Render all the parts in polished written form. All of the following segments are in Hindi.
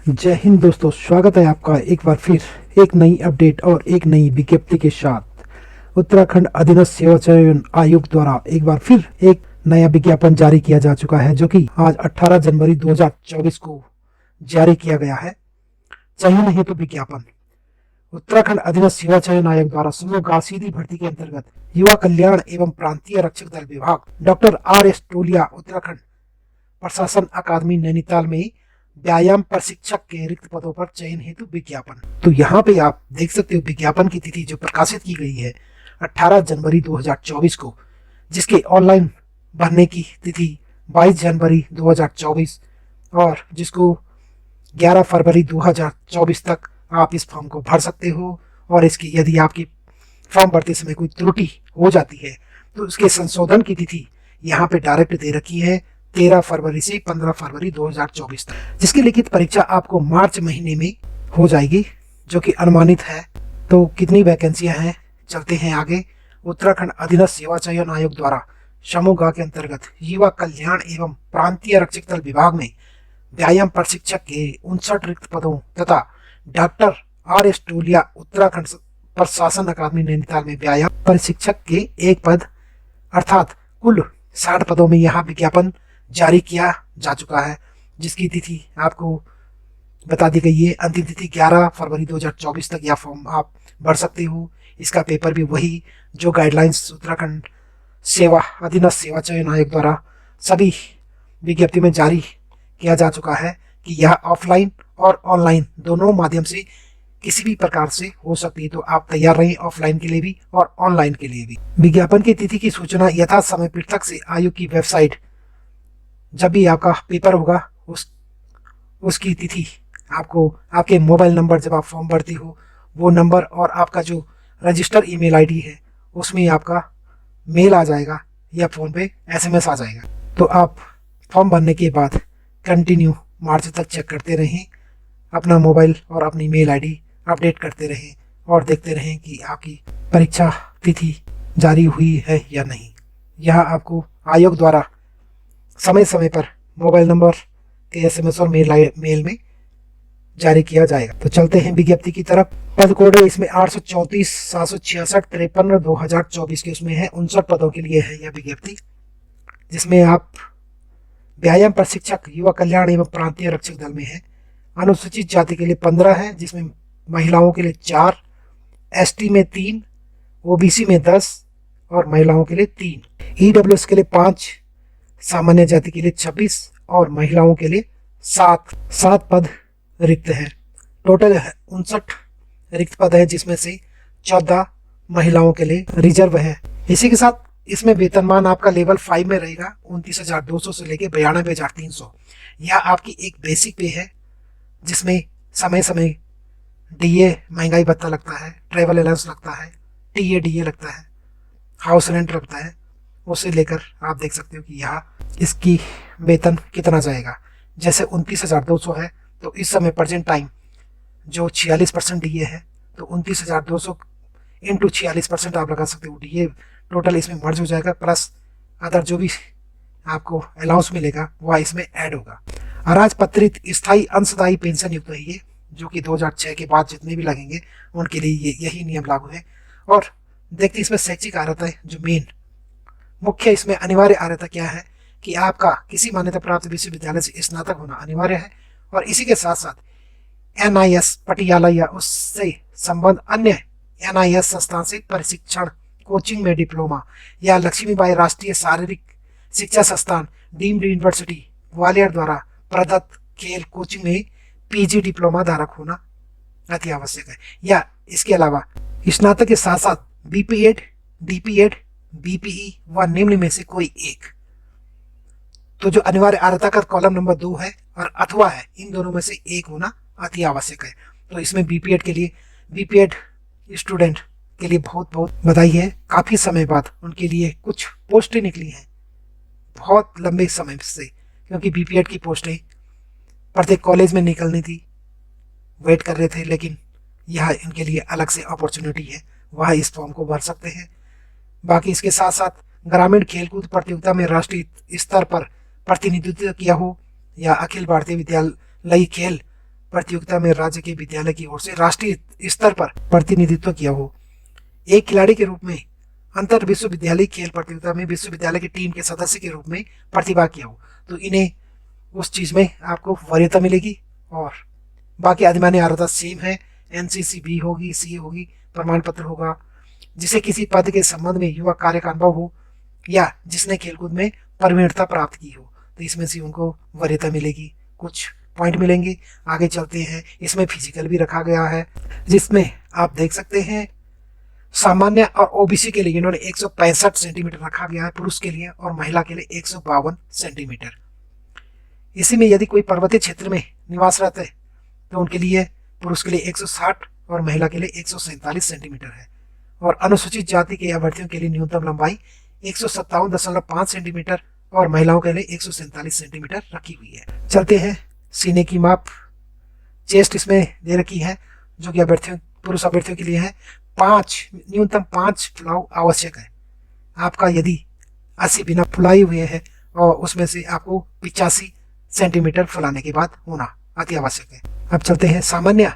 जय हिंद दोस्तों, स्वागत है आपका एक बार फिर एक नई अपडेट और एक नई विज्ञप्ति के साथ। उत्तराखंड अधीनस्थ सेवा चयन आयोग द्वारा एक बार फिर एक नया विज्ञापन जारी किया जा चुका है, जो कि आज 18 जनवरी 2024 को जारी किया गया है। चयन हेतु विज्ञापन। उत्तराखंड अधीनस्थ सेवा चयन आयोग द्वारा समूह सीधी भर्ती के अंतर्गत युवा कल्याण एवं प्रांतीय रक्षक दल विभाग डॉक्टर R.S. टोलिया उत्तराखंड प्रशासन अकादमी नैनीताल में व्यायाम प्रशिक्षक के रिक्त पदों पर चयन हेतु विज्ञापन। तो यहाँ पे आप देख सकते हो विज्ञापन की तिथि जो प्रकाशित की गई है 18 जनवरी 2024 को, जिसके ऑनलाइन भरने की तिथि 22 जनवरी 2024 और जिसको 11 फरवरी 2024 तक आप इस फॉर्म को भर सकते हो। और इसकी यदि आपकी फॉर्म भरते समय कोई त्रुटि हो जाती है तो उसके संशोधन की तिथि यहाँ पे डायरेक्ट दे रखी है 13 फरवरी से 15 फरवरी 2024 तक, जिसकी लिखित परीक्षा आपको मार्च महीने में हो जाएगी, जो कि अनुमानित है। तो कितनी वैकेंसियां हैं, चलते हैं आगे। उत्तराखंड अधीनस्थ सेवा चयन आयोग द्वारा समूह ग के अंतर्गत युवा कल्याण एवं प्रांतीय रक्षक दल विभाग में व्यायाम प्रशिक्षक के 59 रिक्त पदों तथा डॉक्टर R.S. टोलिया उत्तराखंड प्रशासन अकादमी नैनीताल में व्यायाम प्रशिक्षक के एक पद अर्थात कुल 60 पदों में यहाँ विज्ञापन जारी किया जा चुका है, जिसकी तिथि आपको बता दी गई है। अंतिम तिथि 11 फरवरी 2024 तक यह फॉर्म आप भर सकते हो। इसका पेपर भी वही जो गाइडलाइंस उत्तराखंड अधीनस्थ सेवा चयन आयोग द्वारा सभी विज्ञप्ति में जारी किया जा चुका है कि यह ऑफलाइन और ऑनलाइन दोनों माध्यम से किसी भी प्रकार से हो सकती है। तो आप तैयार रहें ऑफलाइन के लिए भी और ऑनलाइन के लिए भी। विज्ञापन की तिथि की सूचना यथा समय पृथक से आयोग की वेबसाइट, जब भी आपका पेपर होगा उसकी तिथि आपको आपके मोबाइल नंबर, जब आप फॉर्म भरते हो वो नंबर और आपका जो रजिस्टर ईमेल आईडी है उसमें आपका मेल आ जाएगा या फ़ोन पे SMS आ जाएगा। तो आप फॉर्म भरने के बाद कंटिन्यू मार्च तक चेक करते रहें, अपना मोबाइल और अपनी मेल आईडी अपडेट करते रहें और देखते रहें कि आपकी परीक्षा तिथि जारी हुई है या नहीं। यह आपको आयोग द्वारा समय समय पर मोबाइल नंबर के SMS और मेल में जारी किया जाएगा। तो चलते हैं विज्ञप्ति की तरफ। पद कोड है इसमें 834 766 53 2024 के उसमें है 59 पदों के लिए है यह विज्ञप्ति, जिसमें आप व्यायाम प्रशिक्षक युवा कल्याण एवं प्रांतीय रक्षक दल में है। अनुसूचित जाति के लिए 15 है, जिसमें महिलाओं के लिए 4, ST में 3, OBC में 10 और महिलाओं के लिए 3, EWS के लिए 5, सामान्य जाति के लिए 26 और महिलाओं के लिए 7 पद रिक्त है। टोटल 59 रिक्त पद है, जिसमें से 14 महिलाओं के लिए रिजर्व है। इसी के साथ इसमें वेतनमान आपका लेवल 5 में रहेगा 29,200 से लेके 92,300। यह आपकी एक बेसिक पे है, जिसमें समय समय DA महंगाई भत्ता लगता है, ट्रेवल अलाउंस लगता है, DA लगता है, हाउस रेंट लगता है। उसे लेकर आप देख सकते हो कि यहाँ इसकी वेतन कितना जाएगा। जैसे 29,200 है तो इस समय प्रेजेंट टाइम जो 46% DA है, तो 29,200 इंटू 46% आप लगा सकते हो। DA टोटल इसमें मर्ज हो जाएगा, प्लस अदर जो भी आपको अलाउंस मिलेगा वह इसमें ऐड होगा। अराजपत्रित स्थायी अंशदायी पेंशन युक्त है ये, जो कि 2006 के बाद जितने भी लगेंगे उनके लिए यही नियम लागू है। और देखते इसमें शैक्षिक अर्हता है, जो मेन मुख्य इसमें अनिवार्य अर्हता क्या है कि आपका किसी मान्यता प्राप्त विश्वविद्यालय से स्नातक होना अनिवार्य है। और इसी के साथ साथ NIS पटियाला या उससे संबद्ध अन्य NIS संस्थान से प्रशिक्षण कोचिंग में डिप्लोमा या लक्ष्मीबाई राष्ट्रीय शारीरिक शिक्षा संस्थान डीम्ड यूनिवर्सिटी ग्वालियर द्वारा प्रदत्त खेल कोचिंग में PG डिप्लोमा धारक होना अति आवश्यक है। या इसके अलावा स्नातक के साथ साथ BPEd, DPEd, BPE व निम्न में से कोई एक। तो जो अनिवार्य अर्हता का कॉलम नंबर 2 है और अथवा है, इन दोनों में से एक होना अति आवश्यक है। तो इसमें BPEd के लिए, BPEd स्टूडेंट के लिए बहुत बहुत बधाई है। काफ़ी समय बाद उनके लिए कुछ पोस्टें निकली हैं, बहुत लंबे समय से, क्योंकि BPEd की पोस्टें प्रत्येक कॉलेज में निकलनी थी, वेट कर रहे थे, लेकिन यह इनके लिए अलग से अपॉर्चुनिटी है, वह इस फॉर्म को भर सकते हैं। बाकी इसके साथ साथ ग्रामीण खेलकूद प्रतियोगिता में राष्ट्रीय स्तर पर प्रतिनिधित्व किया हो या अखिल भारतीय विद्यालयी खेल प्रतियोगिता में राज्य के विद्यालय की ओर से राष्ट्रीय स्तर पर प्रतिनिधित्व किया हो। एक खिलाड़ी के रूप में अंतर विश्वविद्यालय खेल प्रतियोगिता में विश्वविद्यालय की टीम के सदस्य के रूप में प्रतिभाग किया हो, तो इन्हें उस चीज में आपको वरीयता मिलेगी। और बाकी अधिमान्य अर्हता सेम है, एनसीसी बी होगी, सी होगी, प्रमाण पत्र होगा। जिसे किसी पद के संबंध में युवा कार्य का अनुभव हो या जिसने खेलकूद में प्रवीणता प्राप्त की हो, तो इसमें से उनको वरीयता मिलेगी, कुछ पॉइंट मिलेंगे। आगे चलते हैं, इसमें फिजिकल भी रखा गया है, जिसमें आप देख सकते हैं सामान्य और ओबीसी के लिए इन्होंने 165 सेंटीमीटर रखा गया है पुरुष के लिए, और महिला के लिए 152 सेंटीमीटर। इसी में यदि कोई पर्वतीय क्षेत्र में निवासरत है तो उनके लिए पुरुष के लिए 160 और महिला के लिए 147 सेंटीमीटर है। और अनुसूचित जाति के अभ्यर्थियों के लिए न्यूनतम लंबाई 157.5 सेंटीमीटर और महिलाओं के लिए 147 सेंटीमीटर रखी हुई है। चलते हैं सीने की माप। चेस्ट इसमें दे रखी है, जो कि अभ्यर्थियों पुरुष अभ्यर्थियों के लिए है। न्यूनतम 5 फुलाव आवश्यक है। आपका यदि 80 बिना फुलाई हुए है और उसमें से आपको 85 सेंटीमीटर फुलाने के बाद होना अति आवश्यक है। अब चलते हैं सामान्य,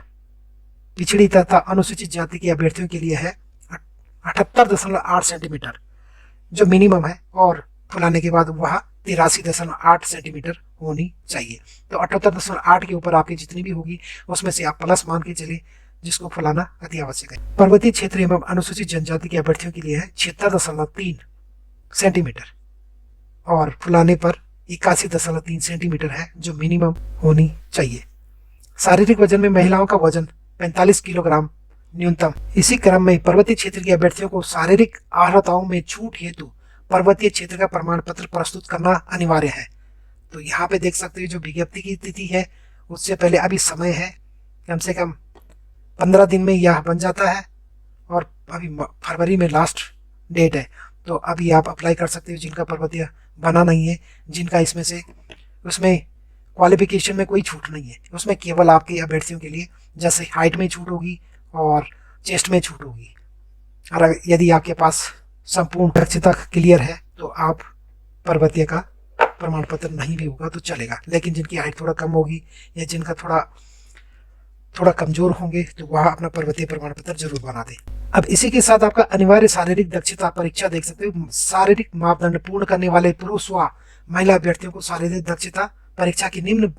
पिछड़ी तथा अनुसूचित जाति के अभ्यर्थियों के लिए है 78.8 सेंटीमीटर जो मिनिमम है, और फुलाने के बाद वह 83.8 सेंटीमीटर होनी चाहिए। तो 78.8 के ऊपर आपकी जितनी भी होगी उसमें से आप प्लस मान के चले, जिसको फुलाना अति आवश्यक है। पर्वतीय क्षेत्र एवं अनुसूचित जनजाति के अभ्यर्थियों के लिए है 76.3 सेंटीमीटर और फुलाने पर 81.3 सेंटीमीटर है, जो मिनिमम होनी चाहिए। शारीरिक वजन में महिलाओं का वजन 45 किलोग्राम न्यूनतम। इसी क्रम में पर्वतीय क्षेत्र के अभ्यर्थियों को शारीरिक अर्हताओं में छूट हेतु पर्वतीय क्षेत्र का प्रमाण पत्र प्रस्तुत करना अनिवार्य है। तो यहाँ पे देख सकते हो जो विज्ञप्ति की तिथि है उससे पहले अभी समय है, कम से कम 15 दिन में यह बन जाता है, और अभी फरवरी में लास्ट डेट है। तो अभी आप अप्लाई कर सकते हो जिनका पर्वतीय बना नहीं है, जिनका इसमें से उसमें क्वालिफिकेशन में कोई छूट नहीं है, उसमें केवल आपके अभ्यर्थियों के लिए जैसे हाइट में छूट होगी और चेस्ट में छूट होगी। और यदि आपके पास संपूर्ण दक्षता क्लियर है तो आप पर्वतीय का प्रमाण पत्र नहीं भी होगा तो चलेगा, लेकिन जिनकी हाइट थोड़ा कम होगी या जिनका थोड़ा कमजोर होंगे तो वह अपना पर्वतीय प्रमाण पत्र जरूर बना दे। अब इसी के साथ आपका अनिवार्य शारीरिक दक्षता परीक्षा देख सकते हो। शारीरिक मापदंड पूर्ण करने वाले पुरुष व महिला अभ्यर्थियों को शारीरिक दक्षता परीक्षा की निम्न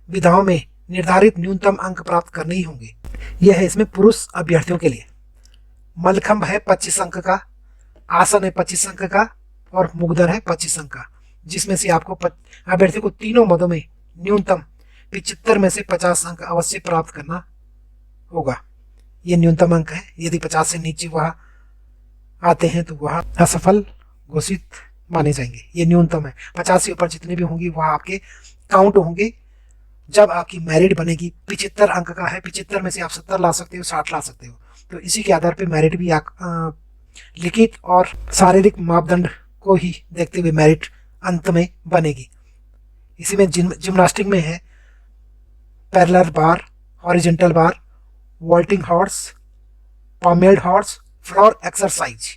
विधाओं में निर्धारित न्यूनतम अंक प्राप्त करने ही होंगे। यह है इसमें पुरुष अभ्यर्थियों के लिए। मलखंब है 25 अंक का, आसन है 25 अंक का और मुगदर है 25 अंक का, जिसमें से आपको अभ्यर्थी को तीनों मदों में न्यूनतम 75 में से 50 अंक अवश्य प्राप्त करना होगा। ये न्यूनतम अंक है, यदि 50 से नीचे वह आते हैं तो वह असफल घोषित माने जाएंगे। ये न्यूनतम है, 50 से ऊपर जितने भी होंगे वह आपके काउंट होंगे जब आपकी मेरिट बनेगी। 75 अंक का है, 75 में से आप 70 ला सकते हो, 60 ला सकते हो। तो इसी के आधार पर मेरिट भी लिखित और शारीरिक मापदंड को ही देखते हुए मेरिट अंत में बनेगी। इसी में जिम्नास्टिक में है parallel bar, horizontal bar, vaulting horse, pommelled horse, floor exercise.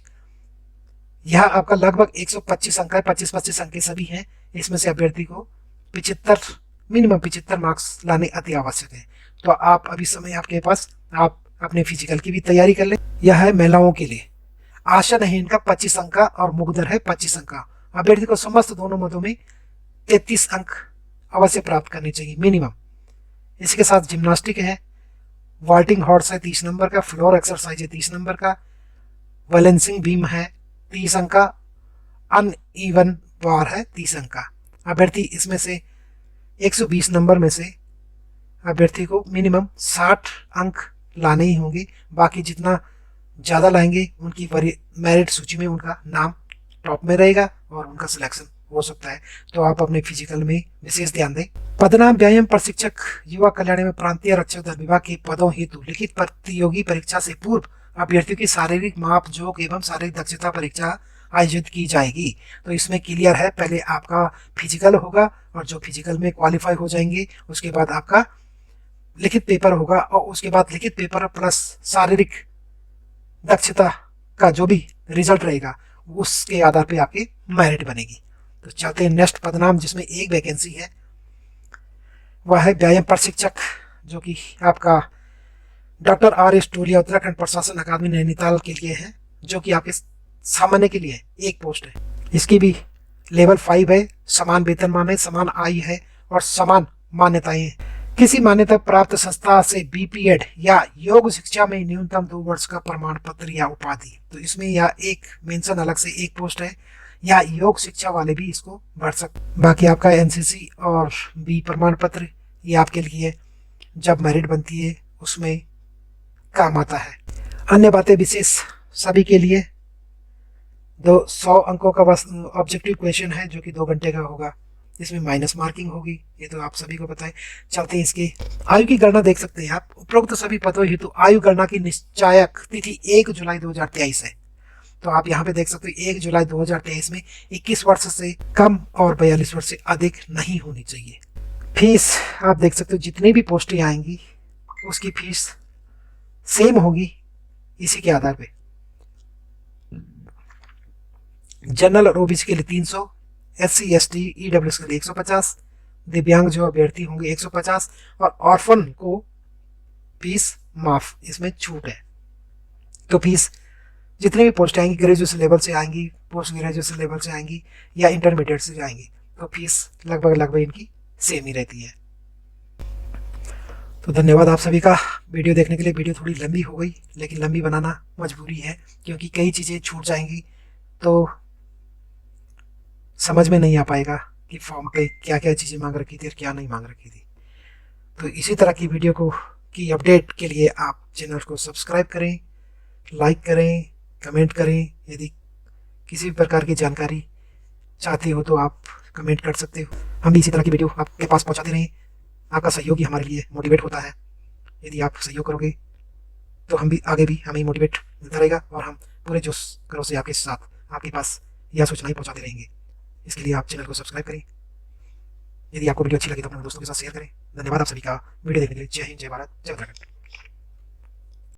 यह आपका लगभग 125 अंक है, 25-25 अंक के सभी हैं। इसमें से अभ्यर्थी को 75 मिनिमम 75 मार्क्स लाने अति आवश्यक है। तो आप अभी समय आपके पास, आप अपने फिजिकल की भी तैयारी कर लें। यह है महिलाओं के लिए। आसन है इनका 25 अंक का और मुगदर है 25 अंक का। अभ्यर्थी को समस्त दोनों मदों में 33 अंक अवश्य प्राप्त करने चाहिए मिनिमम। इसी के साथ जिम्नास्टिक है, वॉल्टिंग हॉर्स है 30 नंबर का, फ्लोर एक्सरसाइज है 30 नंबर का, बैलेंसिंग बीम है 30 अंक का, अनइवन बार है 30 अंक का। अभ्यर्थी इसमें से 120 नंबर में से अभ्यर्थी को मिनिमम 60 अंक लाने ही होंगे। बाकी जितना ज़्यादा लाएंगे उनकी मेरिट सूची में उनका नाम टॉप में रहेगा और उनका सिलेक्शन हो सकता है। तो आप अपने फिजिकल में विशेष ध्यान दें। पदनाम व्यायाम प्रशिक्षक युवा कल्याण एवं प्रांतीय रक्षक दल विभाग के पदों हेतु लिखित प्रतियोगी परीक्षा से पूर्व अभ्यर्थियों की शारीरिक माप जोक एवं शारीरिक दक्षता परीक्षा आयोजित की जाएगी। तो इसमें क्लियर है, पहले आपका फिजिकल होगा और जो फिजिकल में क्वालिफाई हो जाएंगे उसके बाद आपका लिखित पेपर होगा और उसके बाद लिखित पेपर प्लस शारीरिक दक्षता का जो भी रिजल्ट रहेगा उसके आधार पे आपकी मेरिट बनेगी। तो चलते हैं नेक्स्ट पदनाम, जिसमें एक वैकेंसी है, वह है व्यायाम प्रशिक्षक जो कि आपका डॉक्टर R.S. टोलिया उत्तराखंड प्रशासन अकादमी नैनीताल के लिए है, जो कि आपके सामान्य के लिए एक पोस्ट है। इसकी भी लेवल 5 है, समान वेतनमान है, समान आय है और समान मान्यताएं हैं। किसी मान्यता प्राप्त संस्था से बीपीएड या योग शिक्षा में न्यूनतम 2 वर्ष का प्रमाण पत्र या उपाधि, तो इसमें या एक मेंशन अलग से एक पोस्ट है, या योग शिक्षा वाले भी इसको भर सकते। बाकी आपका एनसीसी और बी प्रमाण पत्र ये आपके लिए जब मेरिट बनती है उसमें काम आता है। अन्य बातें विशेष सभी के लिए 100 अंकों का बस ऑब्जेक्टिव क्वेश्चन है, जो कि 2 घंटे का होगा। इसमें माइनस मार्किंग होगी, ये तो आप सभी को पता है। चलते हैं इसकी आयु की गणना देख सकते हैं आप। उपरोक्त सभी पदों हेतु आयु गणना की निश्चायक तिथि 1 जुलाई 2023 है। तो आप यहाँ पे देख सकते हो 1 जुलाई 2023 में 21 वर्ष से कम और 42 वर्ष से अधिक नहीं होनी चाहिए। फीस आप देख सकते हो, जितनी भी पोस्टें आएंगी उसकी फीस सेम होगी इसी के आधार पे। जनरल और ओबीसी के लिए 300, SC ST EWS के लिए 150, दिव्यांग जो अभ्यर्थी होंगे 150 और ऑर्फन को फीस माफ, इसमें छूट है। तो फीस जितने भी पोस्ट आएंगी ग्रेजुएशन लेवल से आएंगी, पोस्ट ग्रेजुएशन लेवल से आएंगी या इंटरमीडिएट से आएंगी, तो फीस लगभग इनकी सेम ही रहती है। तो धन्यवाद आप सभी का वीडियो देखने के लिए। वीडियो थोड़ी लंबी हो गई, लेकिन लंबी बनाना मजबूरी है, क्योंकि कई चीज़ें छूट जाएंगी तो समझ में नहीं आ पाएगा कि फॉर्म पे क्या क्या चीज़ें मांग रखी थी और क्या नहीं मांग रखी थी। तो इसी तरह की वीडियो की अपडेट के लिए आप चैनल को सब्सक्राइब करें, लाइक करें, कमेंट करें। यदि किसी भी प्रकार की जानकारी चाहते हो तो आप कमेंट कर सकते हो। हम भी इसी तरह की वीडियो आपके पास पहुंचाते रहें। आपका सहयोग ही हमारे लिए मोटिवेट होता है। यदि आप सहयोग करोगे तो हम भी आगे भी हमें मोटिवेट मिलता रहेगा और हम पूरे जोश करो से आपके साथ आपके पास यह सूचनाएं पहुंचाते रहेंगे। इसके लिए आप चैनल को सब्सक्राइब करें। यदि आपको वीडियो अच्छी लगी तो अपने दोस्तों के साथ शेयर करें। धन्यवाद आप सभी का वीडियो देखने के लिए। जय हिंद, जय भारत, जय उत्तराखंड।